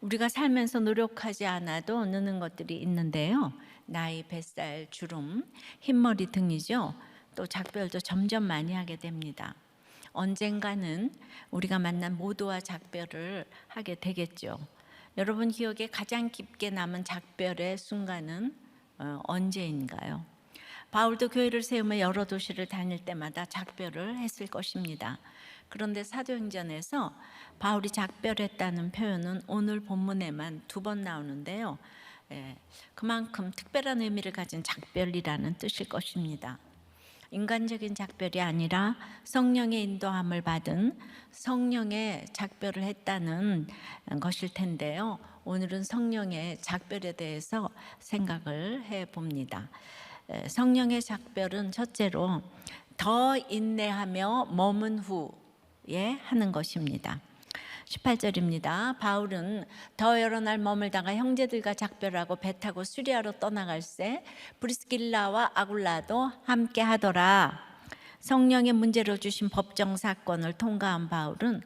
우리가 살면서 노력하지 않아도 느는 것들이 있는데요. 나이, 뱃살, 주름, 흰머리 등이죠. 또 작별도 점점 많이 하게 됩니다. 언젠가는 우리가 만난 모두와 작별을 하게 되겠죠. 여러분 기억에 가장 깊게 남은 작별의 순간은 언제인가요? 바울도 교회를 세우며 여러 도시를 다닐 때마다 작별을 했을 것입니다. 그런데 사도행전에서 바울이 작별했다는 표현은 오늘 본문에만 2번 나오는데요. 그만큼 특별한 의미를 가진 작별이라는 뜻일 것입니다. 인간적인 작별이 아니라 성령의 인도함을 받은 성령의 작별을 했다는 것일 텐데요. 오늘은 성령의 작별에 대해서 생각을 해봅니다. 성령의 작별은 첫째로 더 인내하며 머문 후에 하는 것입니다. 18절입니다. 바울은 더 여러 날 머물다가 형제들과 작별하고 배 타고 수리아로 떠나갈새 브리스길라와 아굴라도 함께 하더라. 성령의 문제로 주신 법정 사건을 통과한 바울은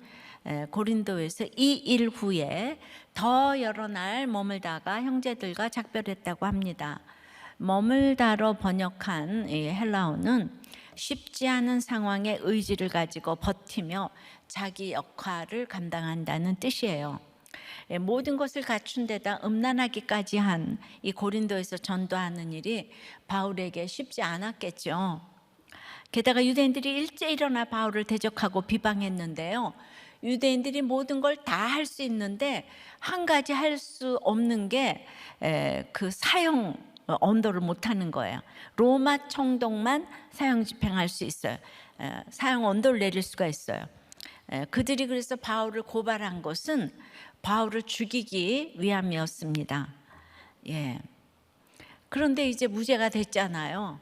고린도에서 이 일 후에 더 여러 날 머물다가 형제들과 작별했다고 합니다. 머물다로 번역한 이 헬라어는 쉽지 않은 상황에 의지를 가지고 버티며 자기 역할을 감당한다는 뜻이에요. 모든 것을 갖춘 데다 음란하기까지 한 이 고린도에서 전도하는 일이 바울에게 쉽지 않았겠죠. 게다가 유대인들이 일제 일어나 바울을 대적하고 비방했는데요. 유대인들이 모든 걸 다 할 수 있는데 한 가지 할 수 없는 게 그 사형 언도를 못하는 거예요. 로마 총독만 사형 집행할 수 있어요. 사형 언도를 내릴 수가 있어요. 그들이 그래서 바울을 고발한 것은 바울을 죽이기 위함이었습니다. 그런데 이제 무죄가 됐잖아요.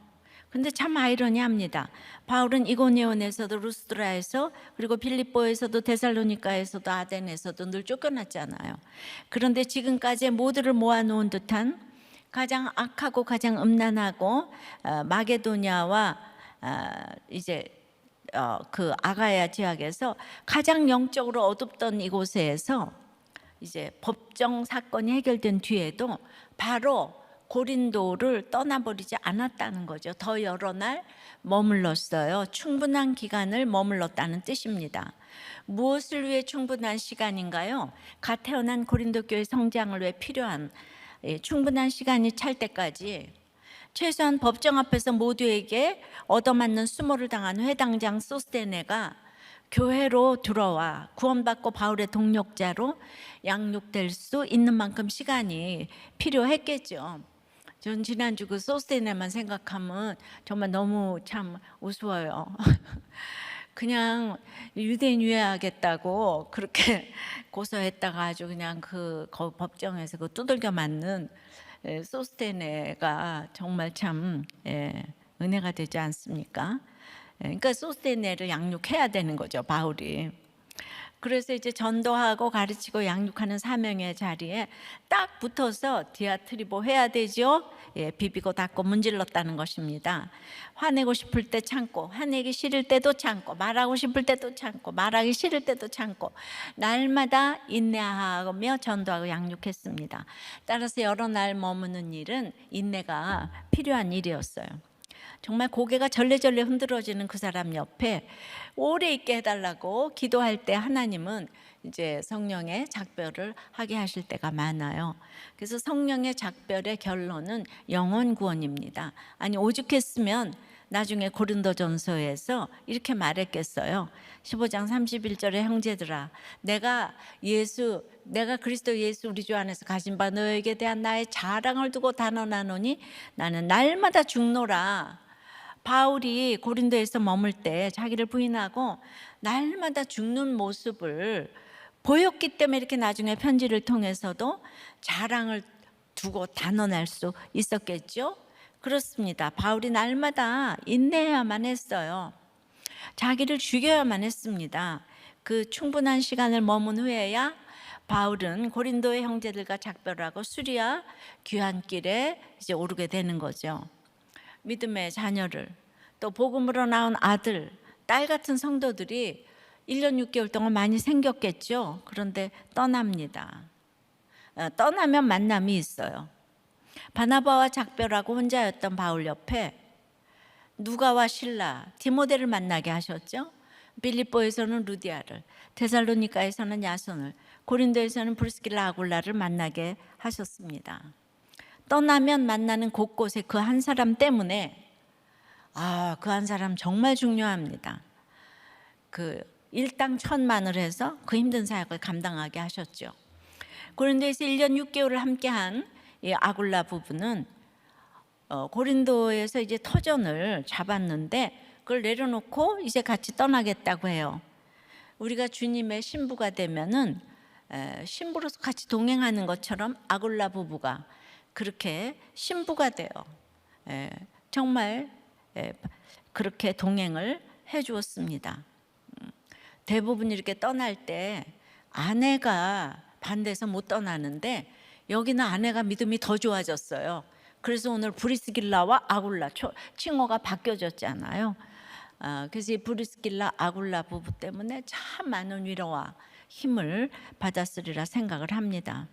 근데 참 아이러니합니다. 바울은 이고니온에서도 루스드라에서 그리고 필립보에서도 데살로니가에서도 아덴에서도 늘 쫓겨났잖아요. 그런데 지금까지 모두를 모아놓은 듯한 가장 악하고 가장 음란하고 마게도냐와 이제 그 아가야 지역에서 가장 영적으로 어둡던 이곳에서 이제 법정 사건이 해결된 뒤에도 바로 고린도를 떠나버리지 않았다는 거죠. 더 여러 날 머물렀어요. 충분한 기간을 머물렀다는 뜻입니다. 무엇을 위해 충분한 시간인가요? 갓 태어난 고린도 교회 성장을 위해 필요한 충분한 시간이 찰 때까지 최소한 법정 앞에서 모두에게 얻어맞는 수모를 당한 회당장 소스테네가 교회로 들어와 구원받고 바울의 동력자로 양육될 수 있는 만큼 시간이 필요했겠죠. 전 지난주 그 소스테네만 생각하면 정말 너무 참 우스워요. 그냥 유대인 유해하겠다고 그렇게 고소했다가 아주 그냥 그 법정에서 그 두들겨 맞는 소스테네가 정말 참 은혜가 되지 않습니까? 그러니까 소스테네를 양육해야 되는 거죠, 바울이. 그래서 이제 전도하고 가르치고 양육하는 사명의 자리에 딱 붙어서 디아트리보 해야 되죠. 비비고 닦고 문질렀다는 것입니다. 화내고 싶을 때 참고, 화내기 싫을 때도 참고, 말하고 싶을 때도 참고, 말하기 싫을 때도 참고, 날마다 인내하며 전도하고 양육했습니다. 따라서 여러 날 머무는 일은 인내가 필요한 일이었어요. 정말 고개가 절레절레 흔들어지는 그 사람 옆에 오래 있게 해달라고 기도할 때 하나님은 이제 성령의 작별을 하게 하실 때가 많아요. 그래서 성령의 작별의 결론은 영혼 구원입니다. 아니 오죽했으면 나중에 고린도전서에서 이렇게 말했겠어요. 15장 31절에 형제들아 내가 그리스도 예수 우리 주 안에서 가진 바 너에게 대한 나의 자랑을 두고 단언하노니 나는 날마다 죽노라. 바울이 고린도에서 머물 때 자기를 부인하고 날마다 죽는 모습을 보였기 때문에 이렇게 나중에 편지를 통해서도 자랑을 두고 단언할 수 있었겠죠. 그렇습니다. 바울이 날마다 인내해야만 했어요. 자기를 죽여야만 했습니다. 그 충분한 시간을 머문 후에야 바울은 고린도의 형제들과 작별하고 수리아 귀환길에 이제 오르게 되는 거죠. 믿음의 자녀를 또 복음으로 나온 아들, 딸 같은 성도들이 1년 6개월 동안 많이 생겼겠죠. 그런데 떠납니다. 떠나면 만남이 있어요. 바나바와 작별하고 혼자였던 바울 옆에 누가와 실라, 디모데를 만나게 하셨죠. 빌립보에서는 루디아를, 데살로니가에서는 야손을, 고린도에서는 브리스길라 아굴라를 만나게 하셨습니다. 떠나면 만나는 곳곳에 그 한 사람 때문에 그 한 사람 정말 중요합니다. 그 일당 천만을 해서 그 힘든 사역을 감당하게 하셨죠. 고린도에서 1년 6개월을 함께한 이 아굴라 부부는 고린도에서 이제 터전을 잡았는데 그걸 내려놓고 이제 같이 떠나겠다고 해요. 우리가 주님의 신부가 되면은 신부로서 같이 동행하는 것처럼 아굴라 부부가 그렇게 신부가 돼요. 정말 그렇게 동행을 해 주었습니다. 대부분 이렇게 떠날 때 아내가 반대해서 못 떠나는데 여기는 아내가 믿음이 더 좋아졌어요. 그래서 오늘 브리스길라와 아굴라 칭호가 바뀌어졌잖아요. 그래서 이 브리스길라 아굴라 부부 때문에 참 많은 위로와 힘을 받았으리라 생각을 합니다.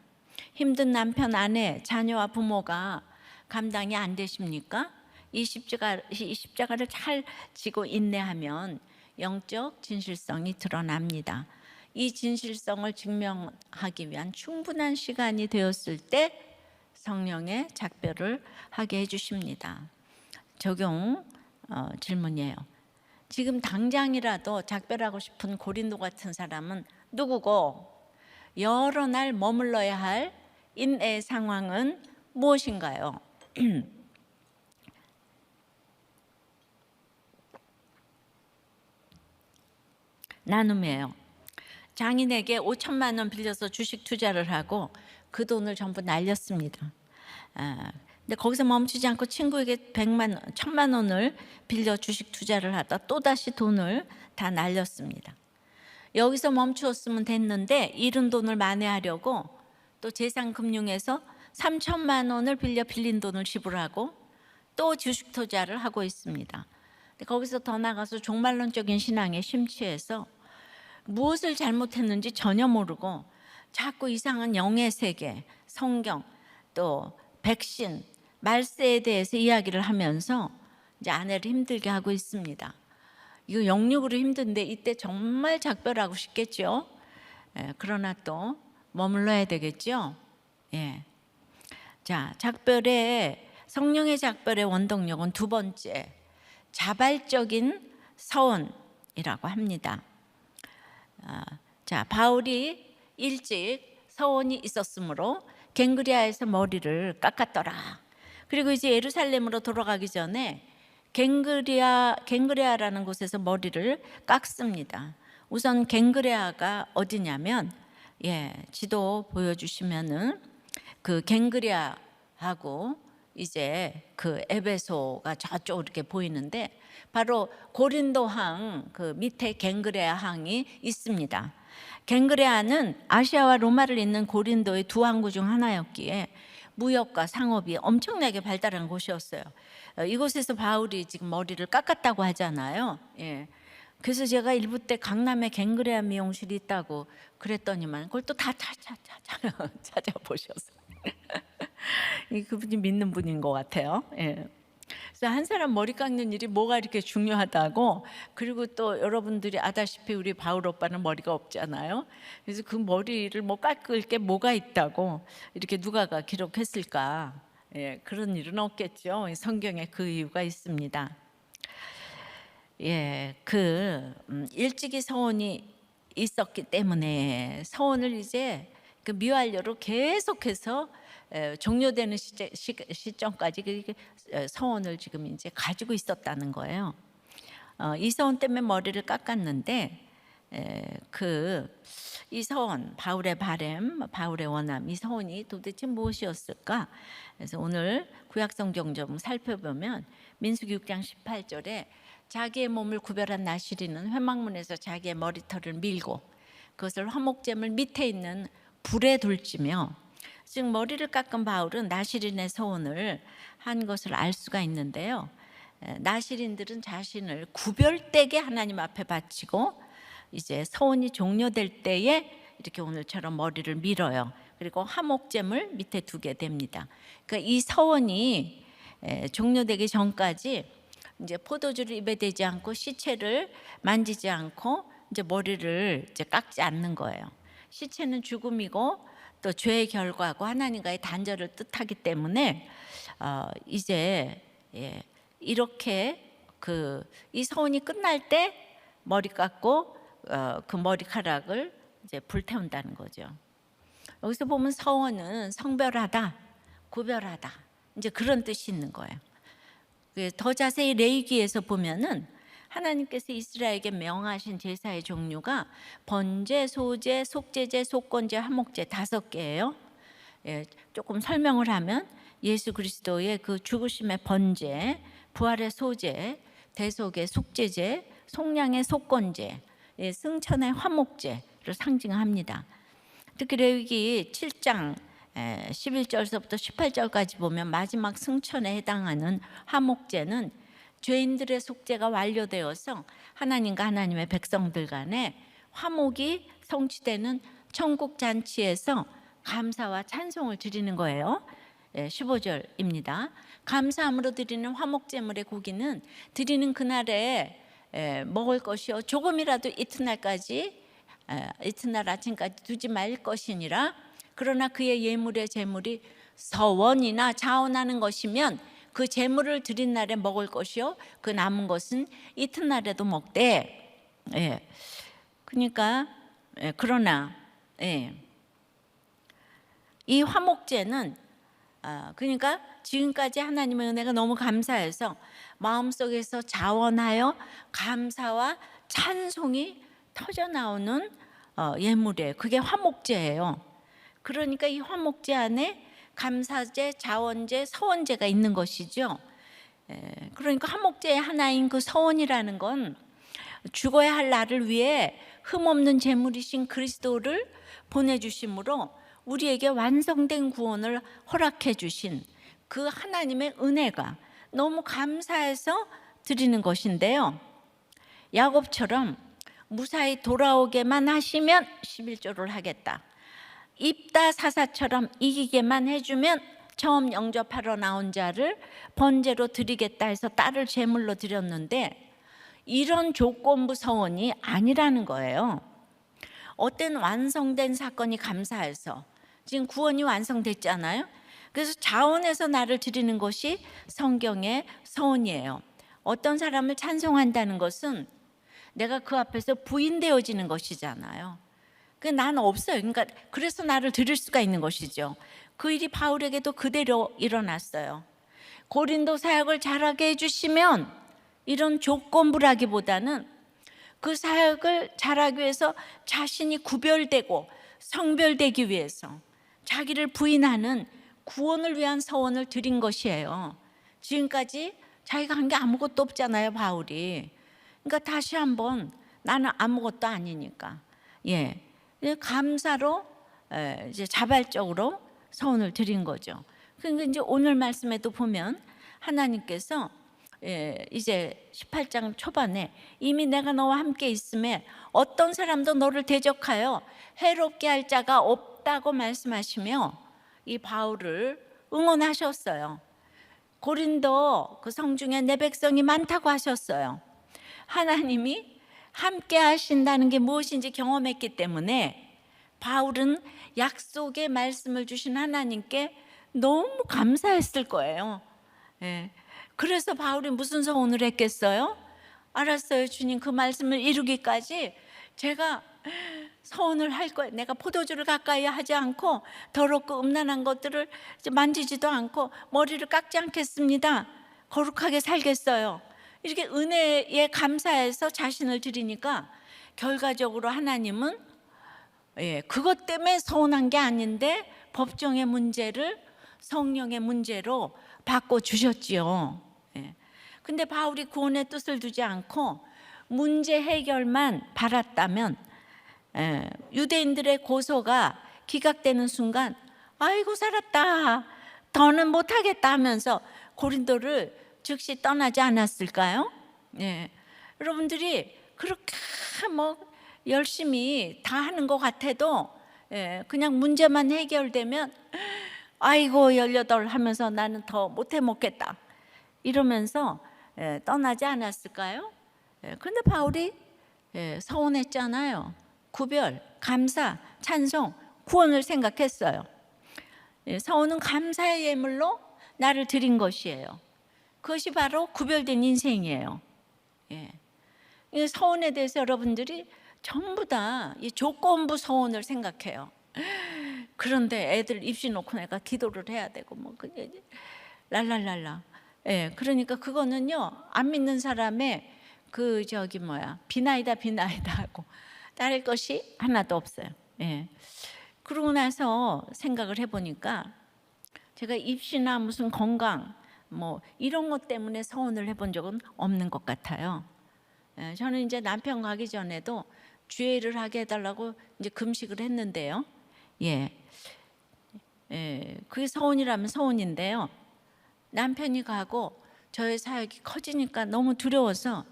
힘든 남편, 아내, 자녀와 부모가 감당이 안 되십니까? 이 십자가를 잘 지고 인내하면 영적 진실성이 드러납니다. 이 진실성을 증명하기 위한 충분한 시간이 되었을 때 성령의 작별을 하게 해주십니다. 적용 질문이에요. 지금 당장이라도 작별하고 싶은 고린도 같은 사람은 누구고 여러 날 머물러야 할 인애의 상황은 무엇인가요? 나눔이에요. 장인에게 5천만 원 빌려서 주식 투자를 하고 그 돈을 전부 날렸습니다. 근데 거기서 멈추지 않고 친구에게 1,000만 원을 빌려 주식 투자를 하다 또다시 돈을 다 날렸습니다. 여기서 멈추었으면 됐는데 잃은 돈을 만회하려고 또 재산금융에서 3천만 원을 빌린 돈을 지불하고 또 주식 투자를 하고 있습니다. 근데 거기서 더 나가서 종말론적인 신앙에 심취해서 무엇을 잘못했는지 전혀 모르고 자꾸 이상한 영의 세계, 성경, 또 백신, 말세에 대해서 이야기를 하면서 이제 아내를 힘들게 하고 있습니다. 이거 영육으로 힘든데 이때 정말 작별하고 싶겠죠. 그러나 또 머물러야 되겠죠. 자, 성령의 작별의 원동력은 두 번째, 자발적인 서원이라고 합니다. 자, 바울이 일찍 서원이 있었으므로 갱그레아에서 머리를 깎았더라. 그리고 이제 예루살렘으로 돌아가기 전에 갱그레아라는 곳에서 머리를 깎습니다. 우선 갱그레아가 어디냐면 지도 보여주시면은 그 갱그레아하고 이제 그 에베소가 저쪽 이렇게 보이는데 바로 고린도항 그 밑에 갱그레아 항이 있습니다. 갱그레아는 아시아와 로마를 잇는 고린도의 두 항구 중 하나였기에 무역과 상업이 엄청나게 발달한 곳이었어요. 이곳에서 바울이 지금 머리를 깎았다고 하잖아요. 그래서 제가 일부 때 강남에 갱그레아 미용실이 있다고 그랬더니만 그걸 또 다 찾아보셨어요. 그분이 믿는 분인 것 같아요. 그래서 한 사람 머리 깎는 일이 뭐가 이렇게 중요하다고. 그리고 또 여러분들이 아다시피 우리 바울 오빠는 머리가 없잖아요. 그래서 그 머리를 뭐 깎을 게 뭐가 있다고 이렇게 누가가 기록했을까. 그런 일은 없겠죠. 성경에 그 이유가 있습니다. 일찍이 서원이 있었기 때문에 서원을 이제 그 미완료로 계속해서 종료되는 시점까지 서원을 지금 이제 가지고 있었다는 거예요. 이 서원 때문에 머리를 깎았는데 이 서원, 바울의 바램, 바울의 원함, 이 서원이 도대체 무엇이었을까? 그래서 오늘 구약성경 좀 살펴보면 민수기 6장 18절에 자기의 몸을 구별한 나시리는 회막문에서 자기의 머리털을 밀고 그것을 화목제물 밑에 있는 불에 둘지며, 즉 머리를 깎은 바울은 나시린의 서원을 한 것을 알 수가 있는데요. 나시린들은 자신을 구별되게 하나님 앞에 바치고 이제 서원이 종료될 때에 이렇게 오늘처럼 머리를 밀어요. 그리고 화목제물 밑에 두게 됩니다. 그러니까 이 서원이 종료되기 전까지 이제 포도주를 입에 대지 않고 시체를 만지지 않고 이제 머리를 이제 깎지 않는 거예요. 시체는 죽음이고 또 죄의 결과고 하나님과의 단절을 뜻하기 때문에 이제 이렇게 이 서원이 끝날 때 머리 깎고 그 머리카락을 이제 불태운다는 거죠. 여기서 보면 서원은 성별하다, 구별하다, 이제 그런 뜻이 있는 거예요. 더 자세히 레위기에서 보면은 하나님께서 이스라엘에게 명하신 제사의 종류가 번제, 소제, 속제제, 속건제, 화목제 5개예요. 조금 설명을 하면 예수 그리스도의 그 죽으심의 번제, 부활의 소제, 대속의 속제제, 속량의 속건제, 승천의 화목제를 상징합니다. 특히 레위기 7장 11절서부터 18절까지 보면 마지막 승천에 해당하는 화목제는 죄인들의 속죄가 완료되어서 하나님과 하나님의 백성들 간에 화목이 성취되는 천국 잔치에서 감사와 찬송을 드리는 거예요. 15절입니다. 감사함으로 드리는 화목제물의 고기는 드리는 그날에 먹을 것이요 조금이라도 이튿날 아침까지 두지 말 것이니라. 그러나 그의 예물의 제물이 서원이나 자원하는 것이면 그 제물을 드린 날에 먹을 것이요 그 남은 것은 이튿날에도 먹되. 그러니까 그러나 이 화목제는 그러니까 지금까지 하나님의 은혜가 너무 감사해서 마음속에서 자원하여 감사와 찬송이 터져 나오는 예물이에요. 그게 화목제예요. 그러니까 이 화목제 안에 감사제, 자원제, 서원제가 있는 것이죠. 그러니까 화목제의 하나인 그 서원이라는 건 죽어야 할 나를 위해 흠없는 제물이신 그리스도를 보내주심으로 우리에게 완성된 구원을 허락해 주신 그 하나님의 은혜가 너무 감사해서 드리는 것인데요. 야곱처럼 무사히 돌아오게만 하시면 11조를 하겠다. 입다 사사처럼 이기게만 해주면 처음 영접하러 나온 자를 번제로 드리겠다 해서 딸을 제물로 드렸는데 이런 조건부 서원이 아니라는 거예요. 어떤 완성된 사건이 감사해서 지금 구원이 완성됐잖아요. 그래서 자원해서 나를 드리는 것이 성경의 서원이에요. 어떤 사람을 찬송한다는 것은 내가 그 앞에서 부인되어지는 것이잖아요. 난 없어요. 그러니까 그래서 나를 드릴 수가 있는 것이죠. 그 일이 바울에게도 그대로 일어났어요. 고린도 사역을 잘하게 해주시면 이런 조건부라기보다는 그 사역을 잘하기 위해서 자신이 구별되고 성별되기 위해서 자기를 부인하는 구원을 위한 서원을 드린 것이에요. 지금까지 자기가 한 게 아무것도 없잖아요, 바울이. 그러니까 다시 한번 나는 아무것도 아니니까 감사로 이제 자발적으로 서원을 드린 거죠. 그러니까 이제 오늘 말씀에도 보면 하나님께서 이제 18장 초반에 이미 내가 너와 함께 있음에 어떤 사람도 너를 대적하여 해롭게 할 자가 없다고 말씀하시며 이 바울을 응원하셨어요. 고린도 그 성중에 내 백성이 많다고 하셨어요. 하나님이 함께 하신다는 게 무엇인지 경험했기 때문에 바울은 약속의 말씀을 주신 하나님께 너무 감사했을 거예요. 그래서 바울이 무슨 서원을 했겠어요? 알았어요, 주님, 그 말씀을 이루기까지 제가 서원을 할 거예요. 내가 포도주를 가까이 하지 않고 더럽고 음란한 것들을 만지지도 않고 머리를 깎지 않겠습니다. 거룩하게 살겠어요. 이렇게 은혜에 감사해서 자신을 드리니까 결과적으로 하나님은 그것 때문에 서운한 게 아닌데 법정의 문제를 성령의 문제로 바꿔주셨지요. 근데 바울이 구원의 뜻을 두지 않고 문제 해결만 바랐다면 유대인들의 고소가 기각되는 순간 아이고 살았다, 더는 못하겠다 하면서 고린도를 즉시 떠나지 않았을까요? 여러분들이 그렇게 열심히 다 하는 것 같아도 그냥 문제만 해결되면 아이고 18 하면서 나는 더 못해 먹겠다 이러면서 떠나지 않았을까요? 그런데 바울이 서원했잖아요. 구별, 감사, 찬송, 구원을 생각했어요. 서원은 감사의 예물로 나를 드린 것이에요. 그것이 바로 구별된 인생이에요. 이 서원에 대해서 여러분들이 전부 다 이 조건부 서원을 생각해요. 그런데 애들 입시 놓고 내가 기도를 해야 되고 뭐 랄랄랄라. 그러니까 그거는요 안 믿는 사람의 비나이다 하고 따를 것이 하나도 없어요. 그러고 나서 생각을 해보니까 제가 입시나 무슨 건강 뭐 이런 것 때문에 서원을 해본 적은 없는 것 같아요. 저는 이제 남편 가기 전에도 주례를 하게 해달라고 이제 금식을 했는데요. 그게 서원이라면 서원인데요. 남편이 가고 저의 사역이 커지니까 너무 두려워서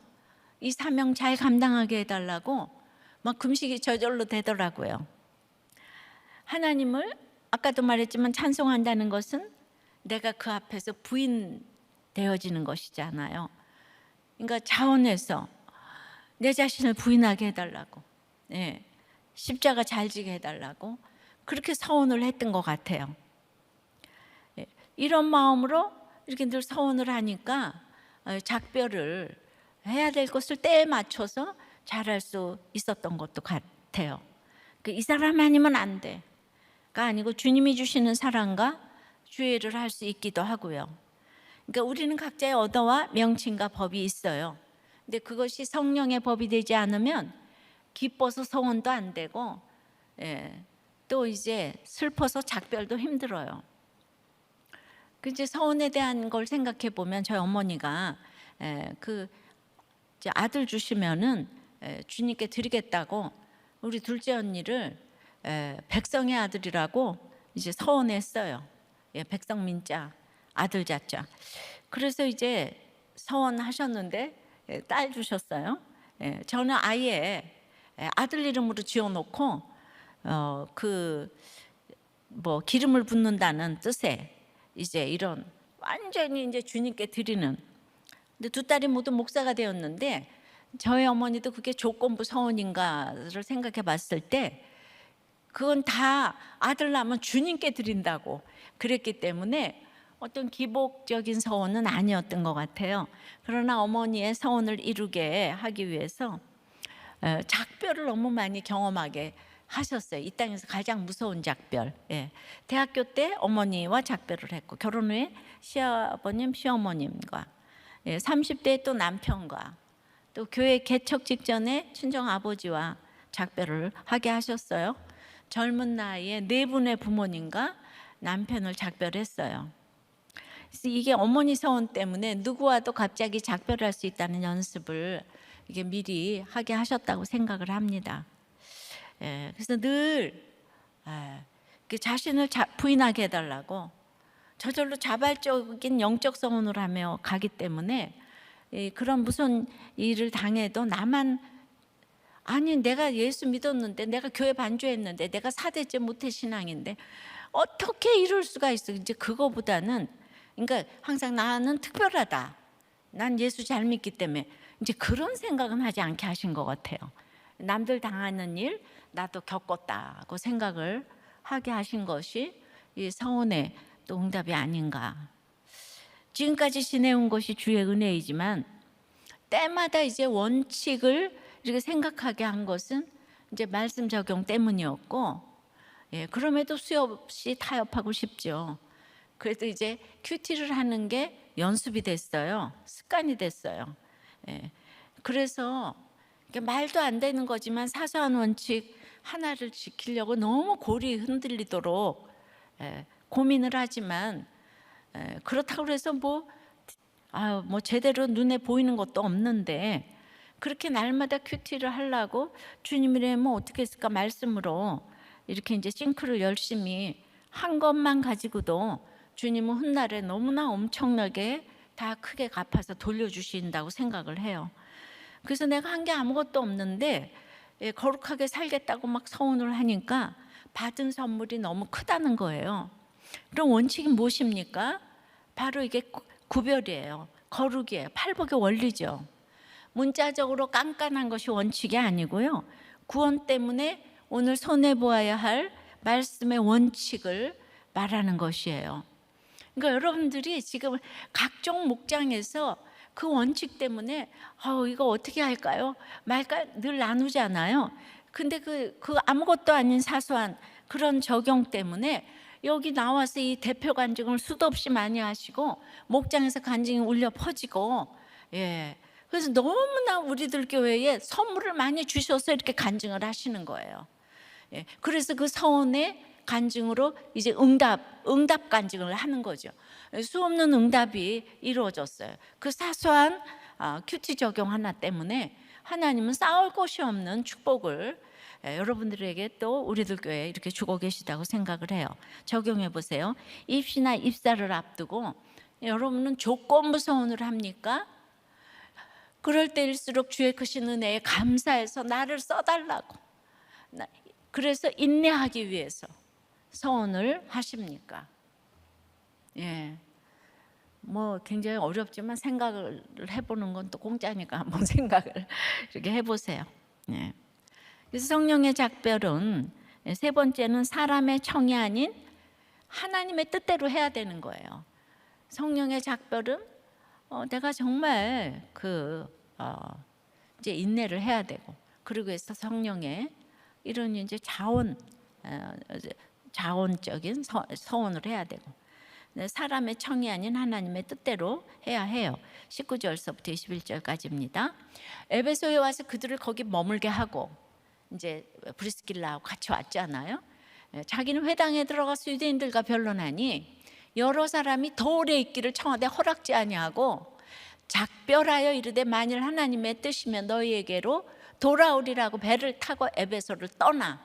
이 사명 잘 감당하게 해달라고 막 금식이 저절로 되더라고요. 하나님을 아까도 말했지만 찬송한다는 것은 내가 그 앞에서 부인되어지는 것이잖아요. 그러니까 자원해서 내 자신을 부인하게 해달라고, 십자가 잘 지게 해달라고 그렇게 서원을 했던 것 같아요. 이런 마음으로 이렇게 늘 서원을 하니까 작별을 해야 될 것을 때에 맞춰서 잘할 수 있었던 것도 같아요. 이 사람 아니면 안 돼가 아니고 주님이 주시는 사랑과 주의를 할 수 있기도 하고요. 그러니까 우리는 각자의 언어와 명칭과 법이 있어요. 근데 그것이 성령의 법이 되지 않으면 기뻐서 서원도 안 되고 또 이제 슬퍼서 작별도 힘들어요. 이제 서원에 대한 걸 생각해 보면 저희 어머니가 이제 아들 주시면은 주님께 드리겠다고 우리 둘째 언니를 백성의 아들이라고 이제 서원했어요. 백성민자 아들 자자. 그래서 이제 서원하셨는데 딸 주셨어요. 저는 아예 아들 이름으로 지어놓고 기름을 붓는다는 뜻의 이제 이런 완전히 이제 주님께 드리는. 근데 두 딸이 모두 목사가 되었는데 저희 어머니도 그게 조건부 서원인가를 생각해 봤을 때 그건 다 아들 낳으면 주님께 드린다고 그랬기 때문에 어떤 기복적인 서원은 아니었던 것 같아요. 그러나 어머니의 서원을 이루게 하기 위해서 작별을 너무 많이 경험하게 하셨어요. 이 땅에서 가장 무서운 작별. 대학교 때 어머니와 작별을 했고 결혼 후에 시아버님, 시어머님과 30대에 또 남편과 또 교회 개척 직전에 친정 아버지와 작별을 하게 하셨어요. 젊은 나이에 4분의 부모님과 남편을 작별했어요. 그래서 이게 어머니 서원 때문에 누구와도 갑자기 작별할 수 있다는 연습을 이게 미리 하게 하셨다고 생각을 합니다. 그래서 늘 자신을 부인하게 해달라고 저절로 자발적인 영적 서원을 하며 가기 때문에 그런 무슨 일을 당해도 나만 아니 내가 예수 믿었는데 내가 교회 반주했는데 내가 4대째 모태신앙인데 어떻게 이럴 수가 있어. 이제 그거보다는 그러니까 항상 나는 특별하다. 난 예수 잘 믿기 때문에 이제 그런 생각은 하지 않게 하신 것 같아요. 남들 당하는 일 나도 겪었다고 생각을 하게 하신 것이 이 서원의 또 응답이 아닌가. 지금까지 지내온 것이 주의 은혜이지만 때마다 이제 원칙을 이렇게 생각하게 한 것은 이제 말씀 적용 때문이었고 그럼에도 수없이 타협하고 싶죠. 그래도 이제 큐티를 하는 게 연습이 됐어요. 습관이 됐어요. 그래서 말도 안 되는 거지만 사소한 원칙 하나를 지키려고 너무 골이 흔들리도록 고민을 하지만 그렇다고 해서 뭐 제대로 눈에 보이는 것도 없는데 그렇게 날마다 큐티를 하려고 주님이라면 어떻게 했을까 말씀으로 이렇게 이제 싱크를 열심히 한 것만 가지고도 주님은 훗날에 너무나 엄청나게 다 크게 갚아서 돌려주신다고 생각을 해요. 그래서 내가 한 게 아무것도 없는데 거룩하게 살겠다고 막 서원을 하니까 받은 선물이 너무 크다는 거예요. 그럼 원칙이 무엇입니까? 바로 이게 구별이에요. 거룩이에요. 팔복의 원리죠. 문자적으로 깐깐한 것이 원칙이 아니고요. 구원 때문에 오늘 손해보아야 할 말씀의 원칙을 말하는 것이에요. 그러니까 여러분들이 지금 각종 목장에서 그 원칙 때문에 이거 어떻게 할까요? 말까 늘 나누잖아요. 근데 그 아무것도 아닌 사소한 그런 적용 때문에 여기 나와서 이 대표 간증을 수도 없이 많이 하시고 목장에서 간증이 울려 퍼지고, 그래서 너무나 우리들 교회에 선물을 많이 주셔서 이렇게 간증을 하시는 거예요. 그래서 그 서원의 간증으로 이제 응답 간증을 하는 거죠. 수없는 응답이 이루어졌어요. 그 사소한 큐티 적용 하나 때문에 하나님은 쌓을 곳이 없는 축복을 여러분들에게 또 우리들 교회에 이렇게 주고 계시다고 생각을 해요. 적용해 보세요. 입시나 입사를 앞두고 여러분은 조건부 서원을 합니까? 그럴 때일수록 주의 크신 은혜에 감사해서 나를 써달라고, 그래서 인내하기 위해서 서원을 하십니까? 뭐 굉장히 어렵지만 생각을 해보는 건 또 공짜니까 한번 생각을 이렇게 해보세요. 그래서 성령의 작별은 세 번째는 사람의 청이 아닌 하나님의 뜻대로 해야 되는 거예요. 성령의 작별은 내가 정말 이제 인내를 해야 되고, 그리고 해서 성령의 이런 이제 자원적인 서원을 해야 되고, 사람의 청이 아닌 하나님의 뜻대로 해야 해요. 19절서부터 21절까지입니다. 에베소에 와서 그들을 거기 머물게 하고 이제 브리스길라하고 같이 왔잖아요. 자기는 회당에 들어가서 유대인들과 변론하니 여러 사람이 더 오래 있기를 청하되 허락지 아니하고 작별하여 이르되 만일 하나님의 뜻이면 너희에게로 돌아오리라고 배를 타고 에베소를 떠나.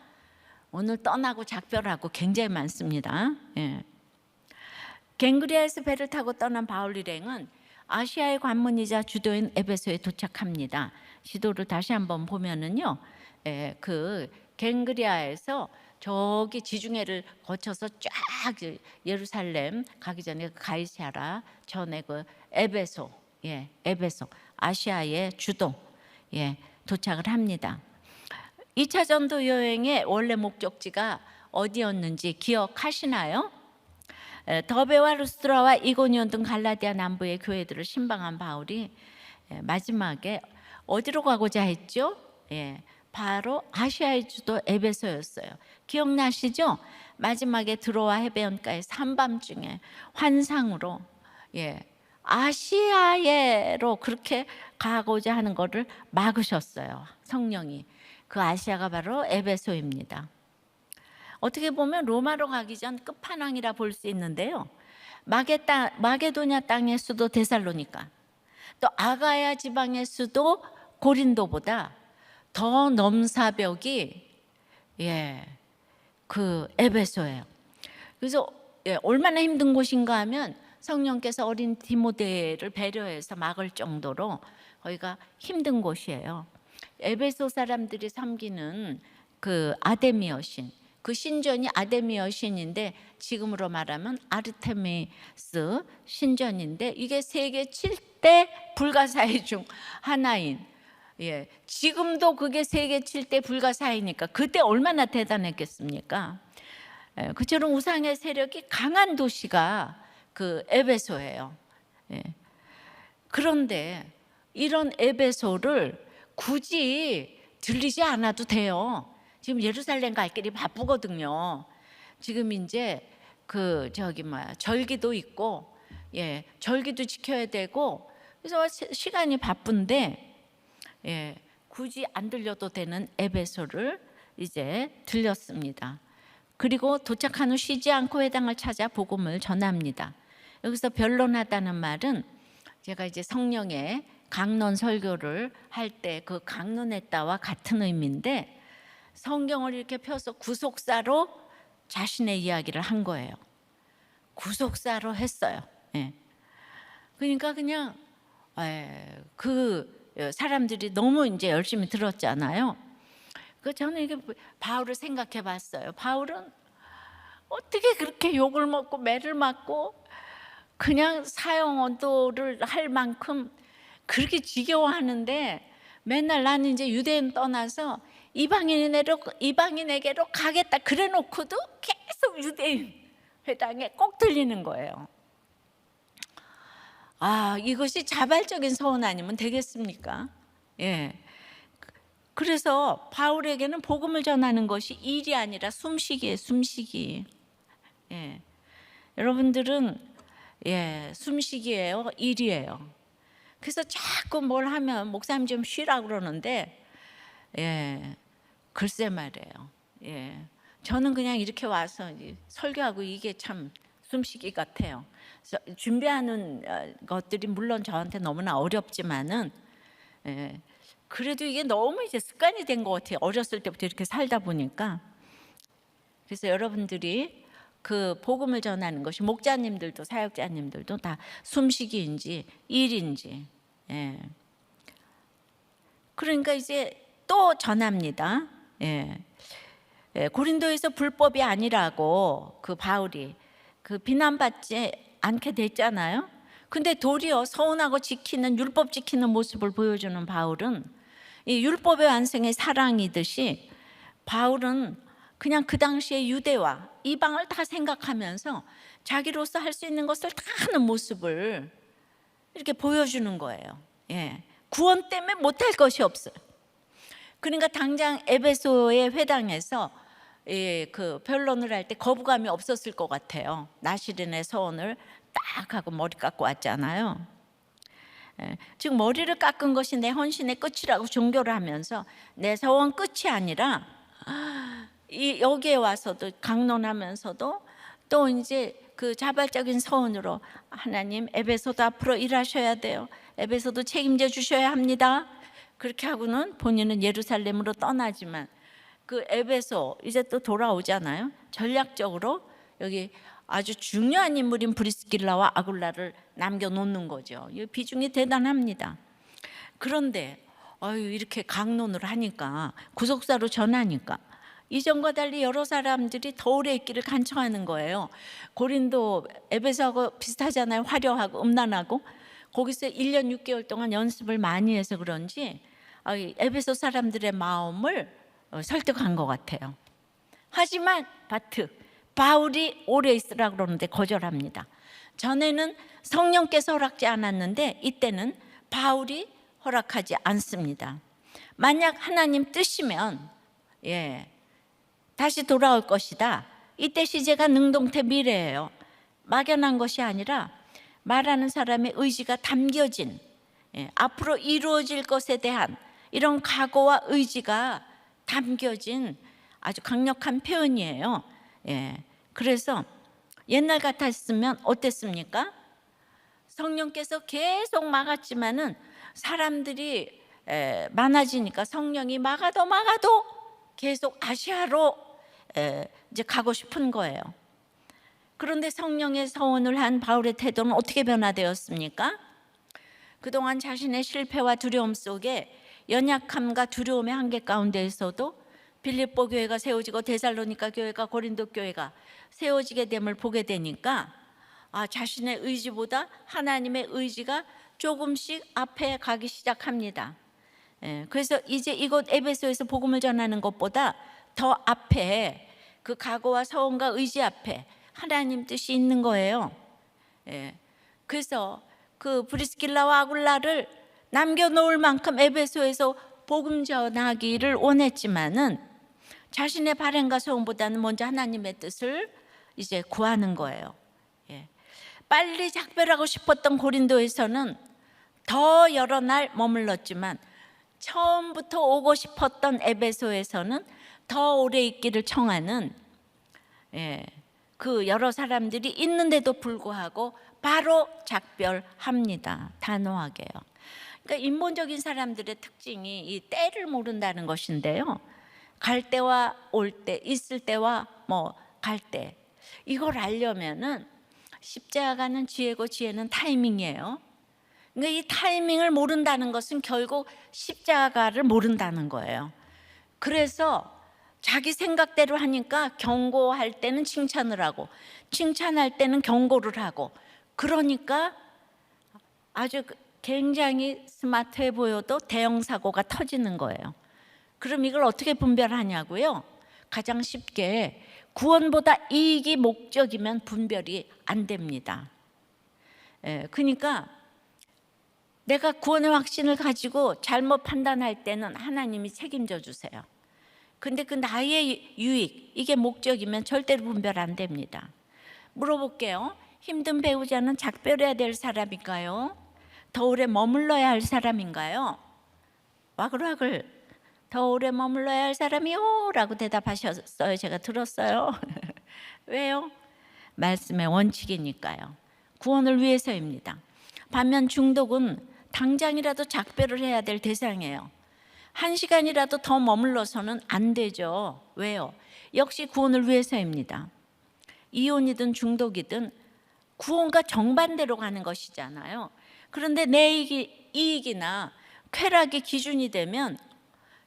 오늘 떠나고 작별하고 굉장히 많습니다. 갱그리아에서 배를 타고 떠난 바울 일행은 아시아의 관문이자 주도인 에베소에 도착합니다. 지도를 다시 한번 보면은요, 그 갱그리아에서 저기 지중해를 거쳐서 쫙 예루살렘 가기 전에 가이사랴 전에 그 에베소, 에베소 아시아의 주도, 도착을 합니다. 2차 전도 여행의 원래 목적지가 어디였는지 기억하시나요? 더베와 루스드라와 이고니온 등 갈라디아 남부의 교회들을 신방한 바울이 마지막에 어디로 가고자 했죠? 바로 아시아의 주도 에베소였어요. 기억나시죠? 마지막에 드로아 해변가에서 한밤중에 환상으로 아시아에로 그렇게 가고자 하는 것을 막으셨어요. 성령이. 그 아시아가 바로 에베소입니다. 어떻게 보면 로마로 가기 전 끝판왕이라 볼 수 있는데요. 마게도냐 땅의 수도 데살로니가, 또 아가야 지방의 수도 고린도보다 더 넘사벽이 그 에베소예요. 그래서 얼마나 힘든 곳인가 하면 성령께서 어린 디모데를 배려해서 막을 정도로 거기가 힘든 곳이에요. 에베소 사람들이 섬기는 그 아데미 여신, 그 신전이 아데미 여신인데 지금으로 말하면 아르테미스 신전인데 이게 세계 7대 불가사의 중 하나인, 지금도 그게 세계 7대 불가사의니까 그때 얼마나 대단했겠습니까? 그처럼 우상의 세력이 강한 도시가 그 에베소예요. 그런데 이런 에베소를 굳이 들리지 않아도 돼요. 지금 예루살렘 갈 길이 바쁘거든요. 지금 이제 절기도 있고, 절기도 지켜야 되고, 그래서 시간이 바쁜데, 굳이 안 들려도 되는 에베소를 이제 들렸습니다. 그리고 도착한 후 쉬지 않고 회당을 찾아 복음을 전합니다. 여기서 변론하다는 말은 제가 이제 성령의 강론 설교를 할 때 그 강론했다와 같은 의미인데, 성경을 이렇게 펴서 구속사로 자신의 이야기를 한 거예요. 구속사로 했어요. 그러니까 그냥 그 사람들이 너무 이제 열심히 들었잖아요. 저는 이게 바울을 생각해 봤어요. 바울은 어떻게 그렇게 욕을 먹고 매를 맞고 그냥 사형 언도를 할 만큼 그렇게 지겨워하는데, 맨날 나는 이제 유대인 떠나서 이방인에게로 가겠다 그래 놓고도 계속 유대인 회당에 꼭 들리는 거예요. 이것이 자발적인 서원 아니면 되겠습니까? 예. 그래서 바울에게는 복음을 전하는 것이 일이 아니라 숨쉬기예요, 숨쉬기. 예. 여러분들은 숨쉬기예요, 일이에요. 그래서 자꾸 뭘 하면 목사님 좀 쉬라고 그러는데, 글쎄 말이에요. 저는 그냥 이렇게 와서 설교하고 이게 참 숨쉬기 같아요. 그래서 준비하는 것들이 물론 저한테 너무나 어렵지만은, 그래도 이게 너무 이제 습관이 된 것 같아요. 어렸을 때부터 이렇게 살다 보니까. 그래서 여러분들이 그 복음을 전하는 것이 목자님들도 사역자님들도 다 숨쉬기인지 일인지, 그러니까 이제 또 전합니다. 고린도에서 불법이 아니라고 그 바울이 그 비난받지 않게 됐잖아요. 근데 도리어 서운하고 지키는, 율법 지키는 모습을 보여주는 바울은 이 율법의 완성의 사랑이듯이, 바울은 그냥 그 당시에 유대와 이방을 다 생각하면서 자기로서 할 수 있는 것을 다 하는 모습을 이렇게 보여주는 거예요. 구원 때문에 못할 것이 없어요. 그러니까 당장 에베소의 회당에서 그 변론을 할 때 거부감이 없었을 것 같아요. 나시린의 서원을 딱 하고 머리 깎고 왔잖아요. 즉 머리를 깎은 것이 내 헌신의 끝이라고 종교를 하면서 내 서원 끝이 아니라 여기에 와서도 강론하면서도 또 이제 그 자발적인 서원으로, 하나님 에베소도 앞으로 일하셔야 돼요, 에베소도 책임져 주셔야 합니다, 그렇게 하고는 본인은 예루살렘으로 떠나지만 그 에베소 이제 또 돌아오잖아요. 전략적으로 여기 아주 중요한 인물인 브리스길라와 아굴라를 남겨놓는 거죠. 이 비중이 대단합니다. 그런데 이렇게 강론을 하니까, 구속사로 전하니까 이전과 달리 여러 사람들이 더 오래 있기를 간청하는 거예요. 고린도 에베소하고 비슷하잖아요. 화려하고 음란하고. 거기서 1년 6개월 동안 연습을 많이 해서 그런지 에베소 사람들의 마음을 설득한 것 같아요. 하지만 바울이 오래 있으라 그러는데 거절합니다. 전에는 성령께서 허락지 않았는데 이때는 바울이 허락하지 않습니다. 만약 하나님 뜻이면 다시 돌아올 것이다. 이때 시제가 능동태 미래예요. 막연한 것이 아니라 말하는 사람의 의지가 담겨진, 앞으로 이루어질 것에 대한 이런 각오와 의지가 담겨진 아주 강력한 표현이에요. 그래서 옛날 같았으면 어땠습니까? 성령께서 계속 막았지만은 사람들이 많아지니까 성령이 막아도 계속 아시아로 이제 가고 싶은 거예요. 그런데 성령의 서원을 한 바울의 태도는 어떻게 변화되었습니까? 그동안 자신의 실패와 두려움 속에 연약함과 두려움의 한계 가운데에서도 빌립보 교회가 세워지고 데살로니가 교회가, 고린도 교회가 세워지게 됨을 보게 되니까 자신의 의지보다 하나님의 의지가 조금씩 앞에 가기 시작합니다. 그래서 이제 이곳 에베소에서 복음을 전하는 것보다 더 앞에 그 각오와 서원과 의지 앞에 하나님 뜻이 있는 거예요. 그래서 그 브리스길라와 아굴라를 남겨놓을 만큼 에베소에서 복음 전하기를 원했지만은 자신의 발행과 소원보다는 먼저 하나님의 뜻을 이제 구하는 거예요. 빨리 작별하고 싶었던 고린도에서는 더 여러 날 머물렀지만 처음부터 오고 싶었던 에베소에서는 더 오래 있기를 청하는 그 여러 사람들이 있는데도 불구하고 바로 작별합니다. 단호하게요. 그러니까 인본적인 사람들의 특징이 이 때를 모른다는 것인데요. 갈 때와 올 때, 있을 때와 갈 때, 이걸 알려면은 십자가는 지혜고 지혜는 타이밍이에요. 그러니까 이 타이밍을 모른다는 것은 결국 십자가를 모른다는 거예요. 그래서 자기 생각대로 하니까 경고할 때는 칭찬을 하고 칭찬할 때는 경고를 하고, 그러니까 아주 굉장히 스마트해 보여도 대형 사고가 터지는 거예요. 그럼 이걸 어떻게 분별하냐고요? 가장 쉽게 구원보다 이익이 목적이면 분별이 안 됩니다. 그러니까 내가 구원의 확신을 가지고 잘못 판단할 때는 하나님이 책임져 주세요. 근데 그 나의 유익, 이게 목적이면 절대로 분별 안 됩니다. 물어볼게요. 힘든 배우자는 작별해야 될 사람인가요? 더 오래 머물러야 할 사람인가요? 와글와글 더 오래 머물러야 할 사람이요 라고 대답하셨어요. 제가 들었어요. 왜요? 말씀의 원칙이니까요. 구원을 위해서입니다. 반면 중독은 당장이라도 작별을 해야 될 대상이에요. 1시간이라도 더 머물러서는 안 되죠. 왜요? 역시 구원을 위해서입니다. 이혼이든 중독이든 구원과 정반대로 가는 것이잖아요. 그런데 내 이익이나 쾌락이 기준이 되면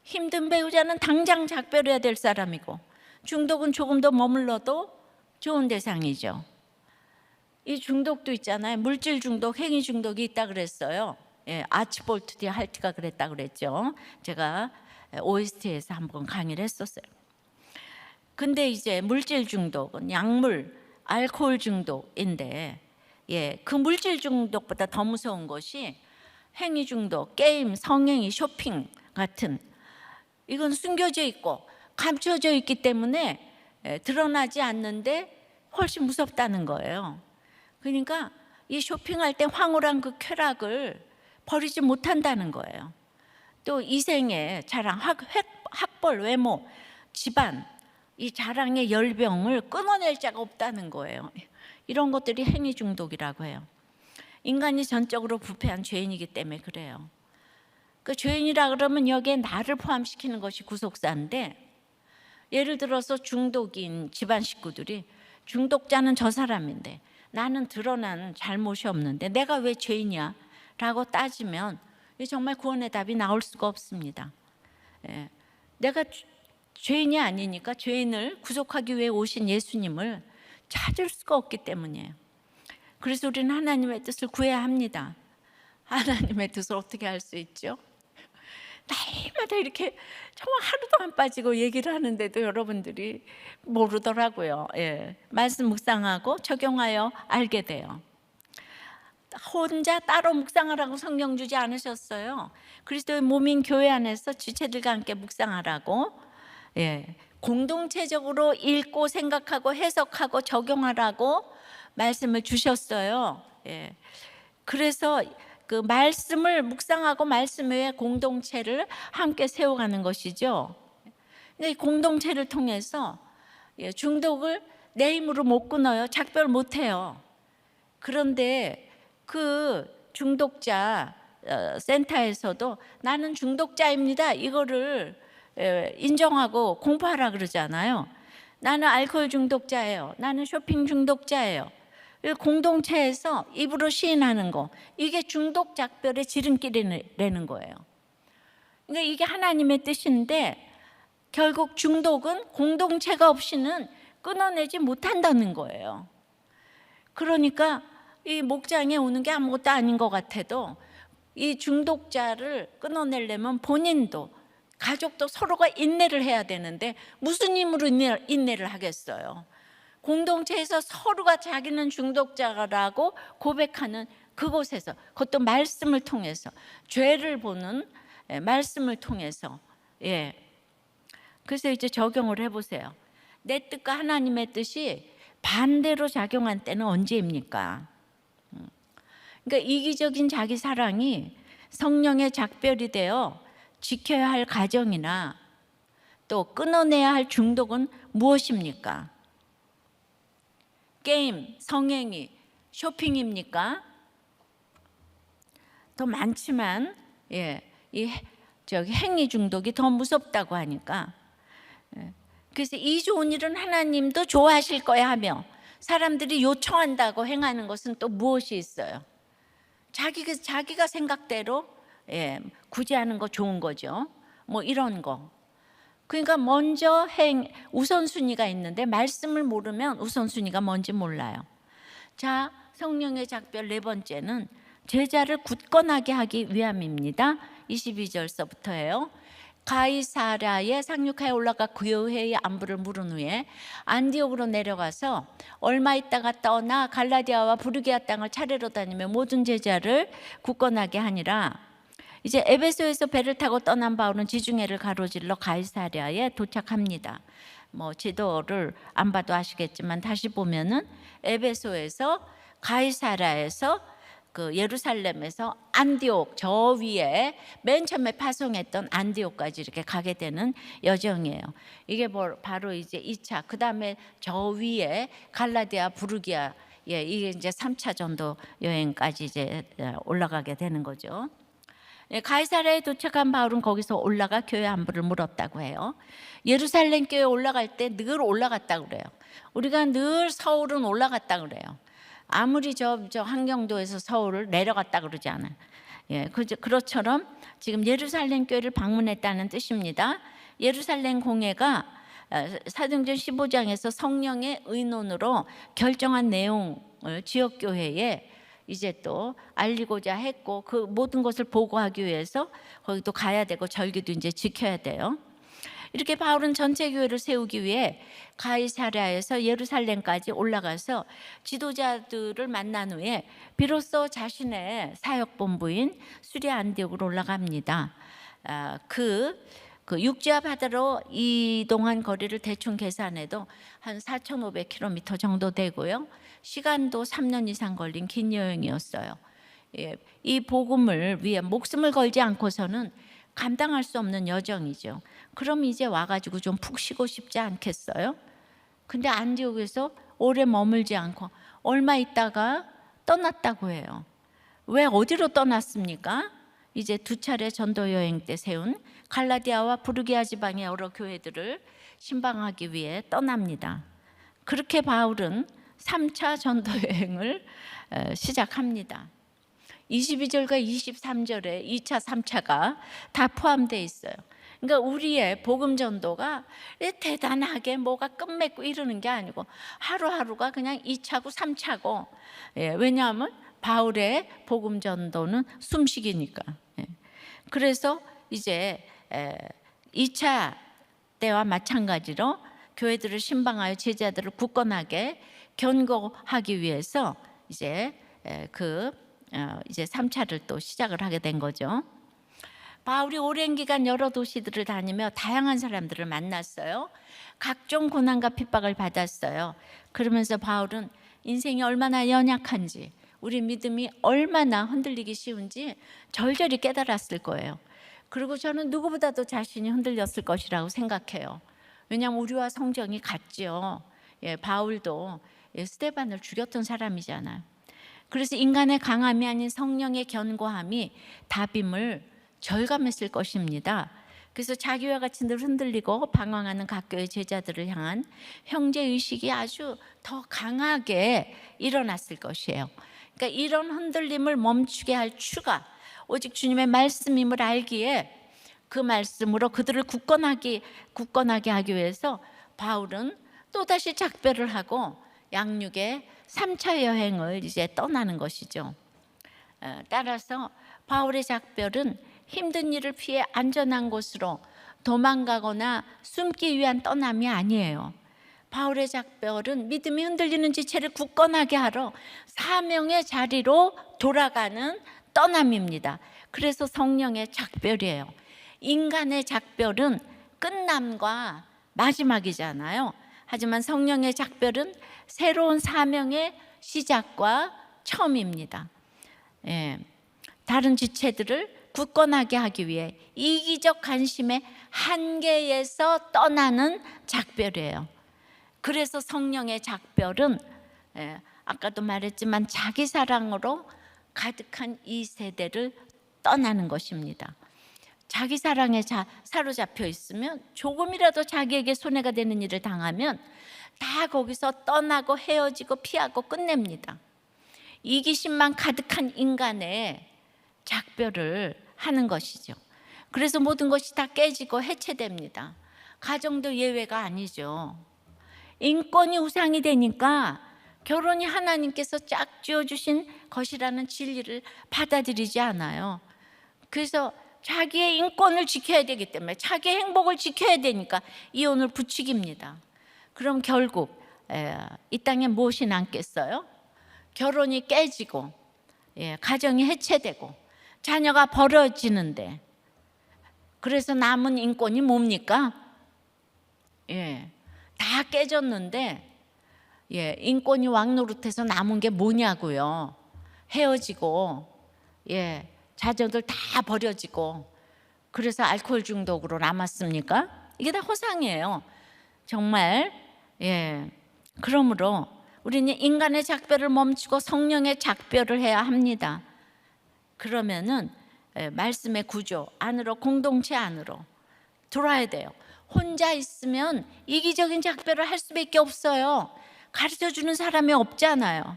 힘든 배우자는 당장 작별해야 될 사람이고 중독은 조금 더 머물러도 좋은 대상이죠. 이 중독도 있잖아요. 물질 중독, 행위 중독이 있다 그랬어요. 아치볼트 디 할트가 그랬다 그랬죠. 제가 OST에서 한번 강의를 했었어요. 근데 이제 물질 중독은 약물, 알코올 중독인데, 그 물질 중독보다 더 무서운 것이 행위 중독, 게임, 성행위, 쇼핑 같은, 이건 숨겨져 있고 감춰져 있기 때문에 드러나지 않는데 훨씬 무섭다는 거예요. 그러니까 이 쇼핑할 때 황홀한 그 쾌락을 버리지 못한다는 거예요. 또 이생의 자랑, 학벌, 외모, 집안, 이 자랑의 열병을 끊어낼 자가 없다는 거예요. 이런 것들이 행위 중독이라고 해요. 인간이 전적으로 부패한 죄인이기 때문에 그래요. 그 죄인이라 그러면 여기에 나를 포함시키는 것이 구속사인데, 예를 들어서 중독인 집안 식구들이 중독자는 저 사람인데 나는 드러난 잘못이 없는데 내가 왜 죄인이야? 라고 따지면 정말 구원의 답이 나올 수가 없습니다. 내가 죄인이 아니니까 죄인을 구속하기 위해 오신 예수님을 찾을 수가 없기 때문이에요. 그래서 우리는 하나님의 뜻을 구해야 합니다. 하나님의 뜻을 어떻게 할 수 있죠? 날마다 이렇게 정말 하루도 안 빠지고 얘기를 하는데도 여러분들이 모르더라고요. 말씀 묵상하고 적용하여 알게 돼요. 혼자 따로 묵상하라고 성경 주지 않으셨어요. 그리스도의 몸인 교회 안에서 지체들과 함께 묵상하라고, 공동체적으로 읽고 생각하고 해석하고 적용하라고 말씀을 주셨어요. 그래서 그 말씀을 묵상하고 말씀 외에 공동체를 함께 세워가는 것이죠. 이 공동체를 통해서 중독을 내 힘으로 못 끊어요. 작별 못 해요. 그런데 그 중독자 센터에서도 나는 중독자입니다, 이거를 인정하고 공부하라 그러잖아요. 나는 알코올 중독자예요. 나는 쇼핑 중독자예요. 공동체에서 입으로 시인하는 거, 이게 중독 작별의 지름길이라는 거예요. 그러니까 이게 하나님의 뜻인데 결국 중독은 공동체가 없이는 끊어내지 못한다는 거예요. 그러니까 이 목장에 오는 게 아무것도 아닌 것 같아도 이 중독자를 끊어내려면 본인도 가족도 서로가 인내를 해야 되는데 무슨 힘으로 인내를 하겠어요? 공동체에서 서로가 자기는 중독자라고 고백하는 그곳에서, 그것도 말씀을 통해서, 죄를 보는 말씀을 통해서. 그래서 이제 적용을 해보세요. 내 뜻과 하나님의 뜻이 반대로 작용한 때는 언제입니까? 그러니까 이기적인 자기 사랑이 성령의 작별이 되어 지켜야 할 가정이나 또 끊어내야 할 중독은 무엇입니까? 게임, 성행위, 쇼핑입니까? 더 많지만 행위 중독이 더 무섭다고 하니까, 그래서 이 좋은 일은 하나님도 좋아하실 거야 하며 사람들이 요청한다고 행하는 것은 또 무엇이 있어요? 자기가 생각대로 굳이 하는 거 좋은 거죠. 뭐 이런 거. 그러니까 먼저 우선순위가 있는데 말씀을 모르면 우선순위가 뭔지 몰라요. 자, 성령의 작별 네 번째는 제자를 굳건하게 하기 위함입니다. 22절서부터예요. 가이사랴에 상륙하여 올라가 교회의 안부를 물은 후에 안디옥으로 내려가서 얼마 있다가 떠나 갈라디아와 부르기아 땅을 차례로 다니며 모든 제자를 굳건하게 하니라. 이제 에베소에서 배를 타고 떠난 바울은 지중해를 가로질러 가이사랴에 도착합니다. 뭐 지도를 안 봐도 아시겠지만 다시 보면은 에베소에서 가이사랴에서 그 예루살렘에서 안디옥 저 위에 맨 처음에 파송했던 안디옥까지 이렇게 가게 되는 여정이에요. 이게 바로 이제 2차. 그다음에 저 위에 갈라디아 부르기아 이게 이제 3차 전도 여행까지 이제 올라가게 되는 거죠. 가이사랴에 도착한 바울은 거기서 올라가 교회 안부를 물었다고 해요. 예루살렘 교회 올라갈 때 늘 올라갔다고 그래요. 우리가 늘 서울은 올라갔다 그래요. 아무리 저 한경도에서 서울을 내려갔다 그러지 않아요. 그렇처럼 지금 예루살렘 교회를 방문했다는 뜻입니다. 예루살렘 공회가 사도행전 15장에서 성령의 의논으로 결정한 내용을 지역 교회에 이제 또 알리고자 했고, 그 모든 것을 보고하기 위해서 거기도 가야 되고 절기도 이제 지켜야 돼요. 이렇게 바울은 전체 교회를 세우기 위해 가이사랴에서 예루살렘까지 올라가서 지도자들을 만난 후에 비로소 자신의 사역 본부인 수리아 안디옥으로 올라갑니다. 그 육지와 바다로 이동한 거리를 대충 계산해도 한 4,500km 정도 되고요. 시간도 3년 이상 걸린 긴 여행이었어요. 이 복음을 위해 목숨을 걸지 않고서는 감당할 수 없는 여정이죠. 그럼 이제 와가지고 좀 푹 쉬고 싶지 않겠어요? 근데 안디옥에서 오래 머물지 않고 얼마 있다가 떠났다고 해요. 왜 어디로 떠났습니까? 이제 2차례 전도 여행 때 세운 갈라디아와 부르기아 지방의 여러 교회들을 신방하기 위해 떠납니다. 그렇게 바울은 3차 전도 여행을 시작합니다. 22절과 23절에 2차, 3차가 다 포함되어 있어요. 그러니까 우리의 복음 전도가 대단하게 뭐가 끝맺고 이러는 게 아니고 하루하루가 그냥 2차고 3차고, 왜냐하면 바울의 복음 전도는 숨쉬기니까. 그래서 이제 2차 때와 마찬가지로 교회들을 신방하여 제자들을 굳건하게 견고하기 위해서 이제 이제 3차를 또 시작을 하게 된 거죠. 바울이 오랜 기간 여러 도시들을 다니며 다양한 사람들을 만났어요. 각종 고난과 핍박을 받았어요. 그러면서 바울은 인생이 얼마나 연약한지, 우리 믿음이 얼마나 흔들리기 쉬운지 절절히 깨달았을 거예요. 그리고 저는 누구보다도 자신이 흔들렸을 것이라고 생각해요. 왜냐하면 우리와 성정이 같죠. 바울도 스데반을 죽였던 사람이잖아요. 그래서 인간의 강함이 아닌 성령의 견고함이 답임을 절감했을 것입니다. 그래서 자기와 같이 늘 흔들리고 방황하는 각 교회 제자들을 향한 형제의식이 아주 더 강하게 일어났을 것이에요. 그러니까 이런 흔들림을 멈추게 할 추가, 오직 주님의 말씀임을 알기에 그 말씀으로 그들을 굳건하게 하기 위해서 바울은 또다시 작별을 하고 양육의 3차 여행을 이제 떠나는 것이죠. 따라서 바울의 작별은 힘든 일을 피해 안전한 곳으로 도망가거나 숨기 위한 떠남이 아니에요. 바울의 작별은 믿음이 흔들리는 지체를 굳건하게 하러 사명의 자리로 돌아가는 떠남입니다. 그래서 성령의 작별이에요. 인간의 작별은 끝남과 마지막이잖아요. 하지만 성령의 작별은 새로운 사명의 시작과 처음입니다. 다른 지체들을 굳건하게 하기 위해 이기적 관심의 한계에서 떠나는 작별이에요. 그래서 성령의 작별은 아까도 말했지만 자기 사랑으로 가득한 이 세대를 떠나는 것입니다. 자기 사랑에 사로잡혀 있으면 조금이라도 자기에게 손해가 되는 일을 당하면 다 거기서 떠나고 헤어지고 피하고 끝냅니다. 이기심만 가득한 인간의 작별을 하는 것이죠. 그래서 모든 것이 다 깨지고 해체됩니다. 가정도 예외가 아니죠. 인권이 우상이 되니까 결혼이 하나님께서 짝 지어주신 것이라는 진리를 받아들이지 않아요. 그래서 자기의 인권을 지켜야 되기 때문에, 자기의 행복을 지켜야 되니까 이혼을 부추깁니다. 그럼 결국 이 땅에 무엇이 남겠어요? 결혼이 깨지고, 가정이 해체되고, 자녀가 버려지는데, 그래서 남은 인권이 뭡니까? 다 깨졌는데 인권이 왕노릇해서 남은 게 뭐냐고요. 헤어지고, 자녀들 다 버려지고, 그래서 알코올 중독으로 남았습니까? 이게 다 허상이에요. 정말. 그러므로 우리는 인간의 작별을 멈추고 성령의 작별을 해야 합니다. 그러면은 말씀의 구조 안으로, 공동체 안으로 들어와야 돼요. 혼자 있으면 이기적인 작별을 할 수밖에 없어요. 가르쳐주는 사람이 없잖아요.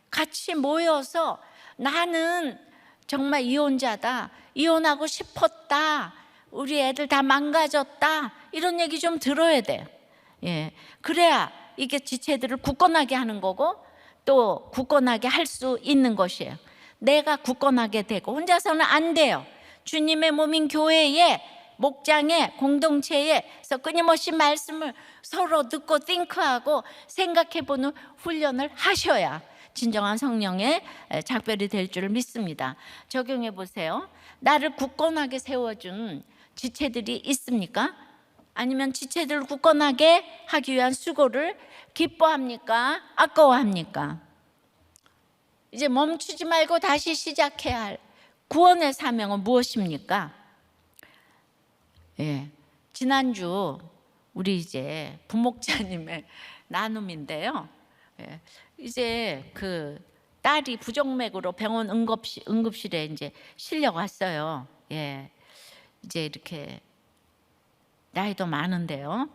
같이 모여서 나는 정말 이혼자다, 이혼하고 싶었다, 우리 애들 다 망가졌다, 이런 얘기 좀 들어야 돼. 그래야 이게 지체들을 굳건하게 하는 거고, 또 굳건하게 할 수 있는 것이에요. 내가 굳건하게 되고 혼자서는 안 돼요. 주님의 몸인 교회에, 목장에, 공동체에서 끊임없이 말씀을 서로 듣고 띵크하고 생각해보는 훈련을 하셔야 진정한 성령의 작별이 될 줄을 믿습니다. 적용해 보세요. 나를 굳건하게 세워준 지체들이 있습니까? 아니면 지체들을 굳건하게 하기 위한 수고를 기뻐합니까? 아까워합니까? 이제 멈추지 말고 다시 시작해야 할 구원의 사명은 무엇입니까? 지난주 우리 이제 부목자님의 나눔인데요. 이제 그 딸이 부정맥으로 병원 응급실에 이제 실려왔어요. 이제 이렇게 나이도 많은데요.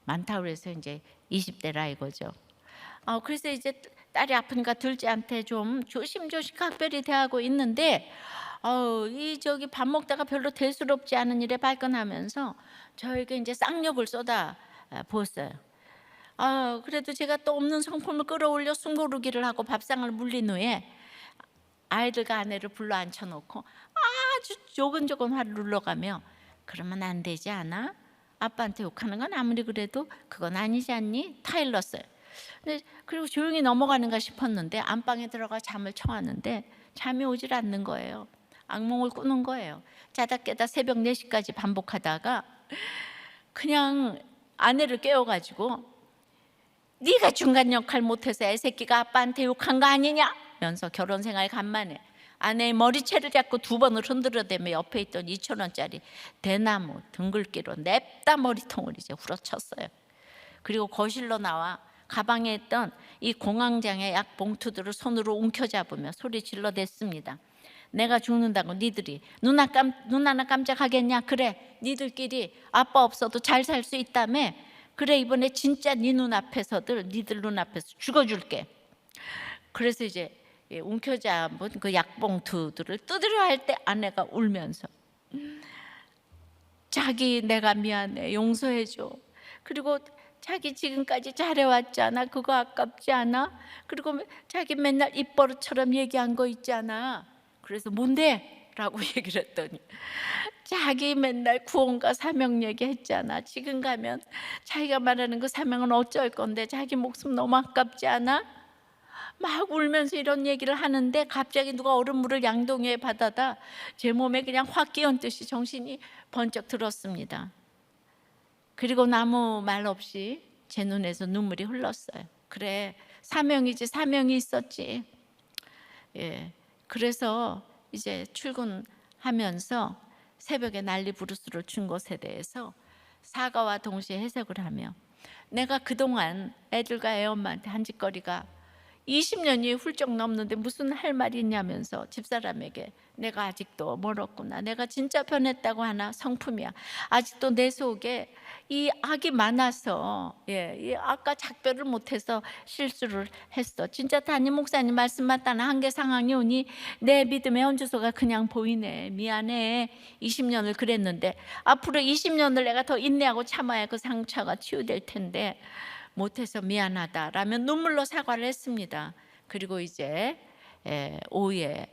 많다고 해서 이제 20대라 이거죠. 그래서 이제 딸이 아프니까 둘째한테 좀 조심조심 각별히 대하고 있는데, 이 저기 밥 먹다가 별로 대수롭지 않은 일에 발끈하면서 저에게 이제 쌍욕을 쏟아 부었어요. 그래도 제가 또 없는 성품을 끌어올려 숨고르기를 하고 밥상을 물린 후에 아이들과 아내를 불러 앉혀놓고 아주 조근조근 화를 눌러가며, 그러면 안 되지 않아? 아빠한테 욕하는 건 아무리 그래도 그건 아니지 않니? 타일렀어요. 그리고 조용히 넘어가는가 싶었는데 안방에 들어가 잠을 청하는데 잠이 오질 않는 거예요. 악몽을 꾸는 거예요. 자다 깨다 새벽 4시까지 반복하다가 그냥 아내를 깨워가지고, 네가 중간 역할 못해서 애새끼가 아빠한테 욕한 거 아니냐? 면서 결혼생활 간만에 아내의 머리채를 잡고 2번을 흔들어대며 옆에 있던 2,000원짜리 대나무 등글기로 냅다 머리통을 이제 후려쳤어요. 그리고 거실로 나와 가방에 있던 이 공황장애 약 봉투들을 손으로 움켜잡으며 소리 질러댔습니다. 내가 죽는다고 니들이 눈 하나 깜짝하겠냐? 그래, 니들끼리 아빠 없어도 잘 살 수 있다며? 그래, 이번에 진짜 네 눈앞에서들, 니들 눈앞에서 죽어줄게. 그래서 이제 움켜잡은 그 약봉투들을 뜯으려 할 때 아내가 울면서, 자기 내가 미안해, 용서해줘. 그리고 자기 지금까지 잘해왔잖아, 그거 아깝지 않아? 그리고 자기 맨날 입버릇처럼 얘기한 거 있잖아. 그래서 뭔데? 라고 얘기를 했더니, 자기 맨날 구원과 사명 얘기했잖아. 지금 가면 자기가 말하는 그 사명은 어쩔 건데 자기 목숨 너무 아깝지 않아? 막 울면서 이런 얘기를 하는데 갑자기 누가 얼음물을 양동이에 받아다 제 몸에 그냥 확 끼얹듯이 정신이 번쩍 들었습니다. 그리고 아무 말 없이 제 눈에서 눈물이 흘렀어요. 그래, 사명이지, 사명이 있었지. 그래서 이제 출근하면서 새벽에 난리 부르스를 준 것에 대해서 사과와 동시에 해석을 하며, 내가 그동안 애들과 애엄마한테 한 짓거리가 20년이 훌쩍 넘는데 무슨 할 말이 있냐면서 집사람에게 내가 아직도 멀었구나. 내가 진짜 변했다고 하나 성품이야. 아직도 내 속에 이 악이 많아서 이 아까 작별을 못해서 실수를 했어. 진짜 담임 목사님 말씀 맞다는 한계 상황이 오니 내 믿음의 헌주소가 그냥 보이네. 미안해. 20년을 그랬는데 앞으로 20년을 내가 더 인내하고 참아야 그 상처가 치유될 텐데 못해서 미안하다라면 눈물로 사과를 했습니다. 그리고 이제 오후에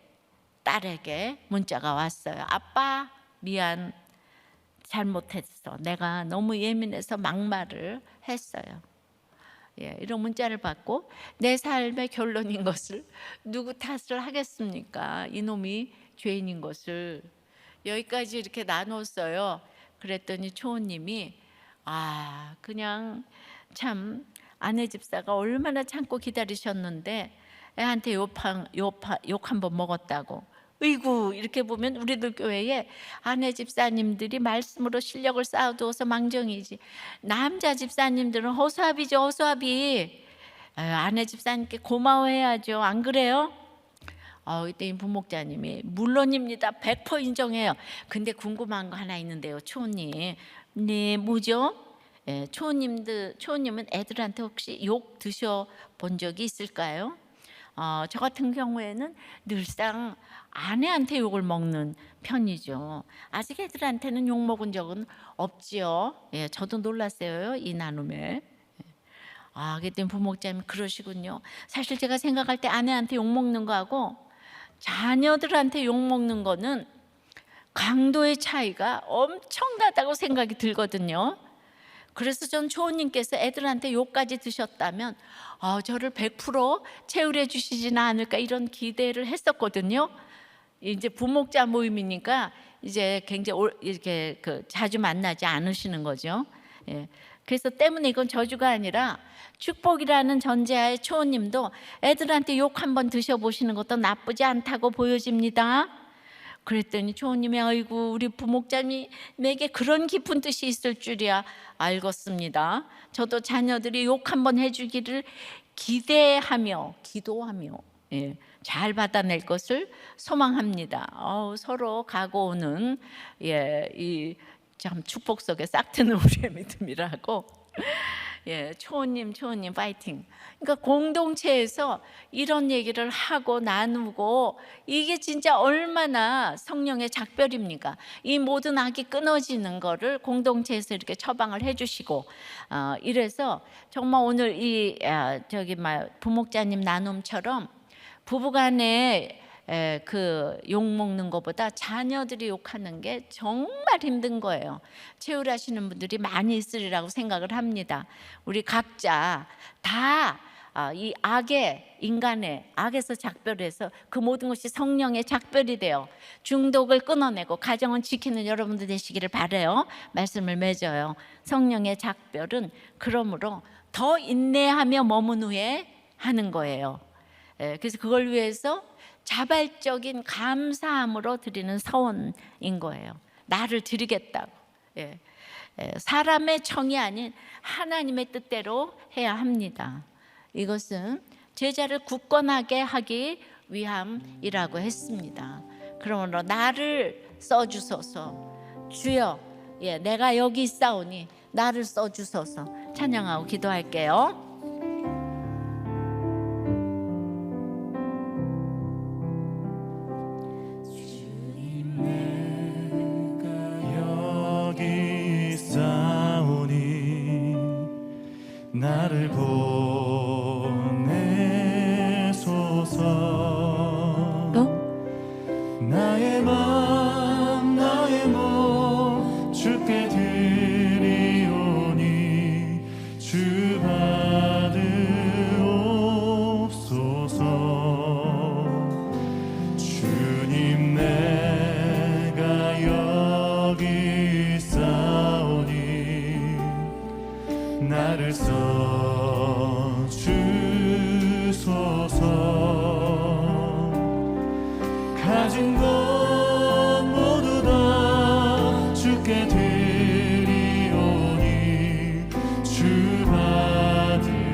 딸에게 문자가 왔어요. 아빠 미안, 잘못했어. 내가 너무 예민해서 막말을 했어요. 이런 문자를 받고 내 삶의 결론인 것을 누구 탓을 하겠습니까? 이놈이 죄인인 것을. 여기까지 이렇게 나눴어요. 그랬더니 초호님이 그냥 참 아내 집사가 얼마나 참고 기다리셨는데 애한테 욕 한 번 먹었다고. 으이구, 이렇게 보면 우리들 교회에 아내 집사님들이 말씀으로 실력을 쌓아두어서 망정이지, 남자 집사님들은 허수아비죠. 허수아비. 아내 집사님께 고마워해야죠. 안 그래요? 이때 이 부목자님이 물론입니다. 100% 인정해요. 근데 궁금한 거 하나 있는데요, 초호님. 네, 뭐죠? 초호님은 애들한테 혹시 욕 드셔본 적이 있을까요? 저 같은 경우에는 늘상 아내한테 욕을 먹는 편이죠. 아직 애들한테는 욕 먹은 적은 없지요. 저도 놀랐어요, 이 나눔에. 그랬더니 부목자님이 그러시군요. 사실 제가 생각할 때 아내한테 욕 먹는 거하고 자녀들한테 욕 먹는 거는 강도의 차이가 엄청나다고 생각이 들거든요. 그래서 전 초호님께서 애들한테 욕까지 드셨다면 저를 100% 채울해 주시지는 않을까 이런 기대를 했었거든요. 이제 부목자 모임이니까 이제 굉장히 이렇게 자주 만나지 않으시는 거죠. 그래서 때문에 이건 저주가 아니라 축복이라는 전제하에 초호님도 애들한테 욕 한번 드셔보시는 것도 나쁘지 않다고 보여집니다. 그랬더니 초호님이 아이고, 우리 부목자님에게 그런 깊은 뜻이 있을 줄이야 알겠습니다. 저도 자녀들이 욕 한번 해주기를 기대하며 기도하며 잘 받아낼 것을 소망합니다. 서로 가고 오는 이 참 축복 속에 싹 트는 우리의 믿음이라고. 초호님 파이팅. 그러니까 공동체에서 이런 얘기를 하고 나누고 이게 진짜 얼마나 성령의 작별입니까? 이 모든 악이 끊어지는 거를 공동체에서 이렇게 처방을 해주시고 이래서 정말 오늘 이 부목자님 나눔처럼 부부간에 욕 먹는 것보다 자녀들이 욕하는 게 정말 힘든 거예요. 채울하시는 분들이 많이 있으리라고 생각을 합니다. 우리 각자 다 이 인간의 악에서 작별해서 그 모든 것이 성령의 작별이 되어 중독을 끊어내고 가정은 지키는 여러분들 되시기를 바라요. 말씀을 맺어요. 성령의 작별은 그러므로 더 인내하며 머문 후에 하는 거예요. 그래서 그걸 위해서 자발적인 감사함으로 드리는 서원인 거예요. 나를 드리겠다고. 사람의 청이 아닌 하나님의 뜻대로 해야 합니다. 이것은 제자를 굳건하게 하기 위함이라고 했습니다. 그러므로 나를 써주소서. 주여, 내가 여기 있사오니 나를 써주소서. 찬양하고 기도할게요. 나를 보내소서. 나의 맘 나의 몸 주께 드리오니 주 받으옵소서. 주님 내가 여기 있사오니 나를 써주소서. 가진 것 모두 다 주께 드리오니 주 받으옵소서.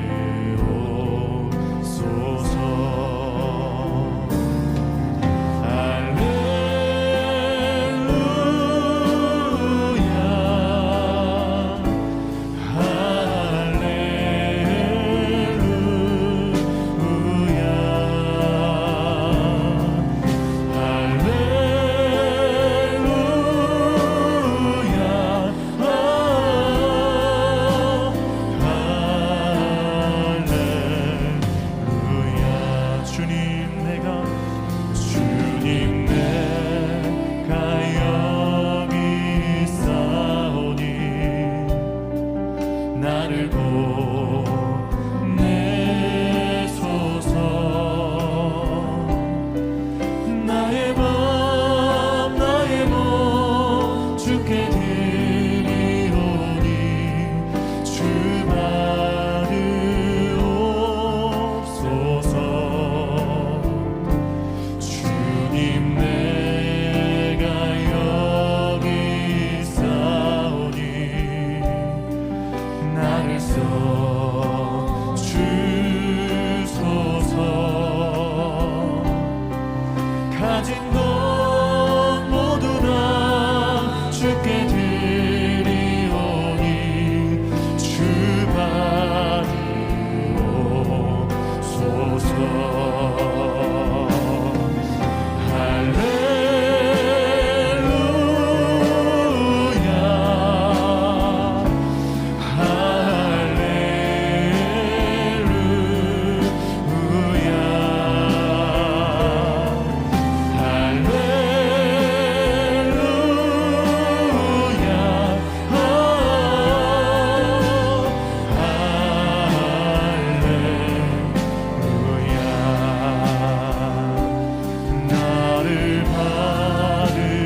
나를 받으옵소서.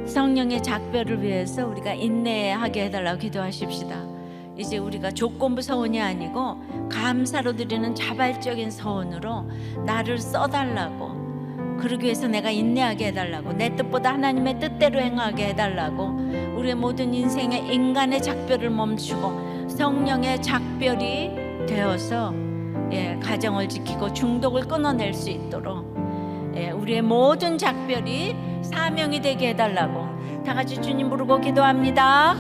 성령의 작별을 위해서 우리가 인내하게 해달라고 기도하십시다. 이제 우리가 조건부 서원이 아니고 감사로 드리는 자발적인 서원으로 나를 써달라고, 그러기 위해서 내가 인내하게 해달라고, 내 뜻보다 하나님의 뜻대로 행하게 해달라고, 우리의 모든 인생의 인간의 작별을 멈추고 성령의 작별이 되어서 가정을 지키고 중독을 끊어낼 수 있도록 우리의 모든 작별이 사명이 되게 해달라고 다 같이 주님 부르고 기도합니다.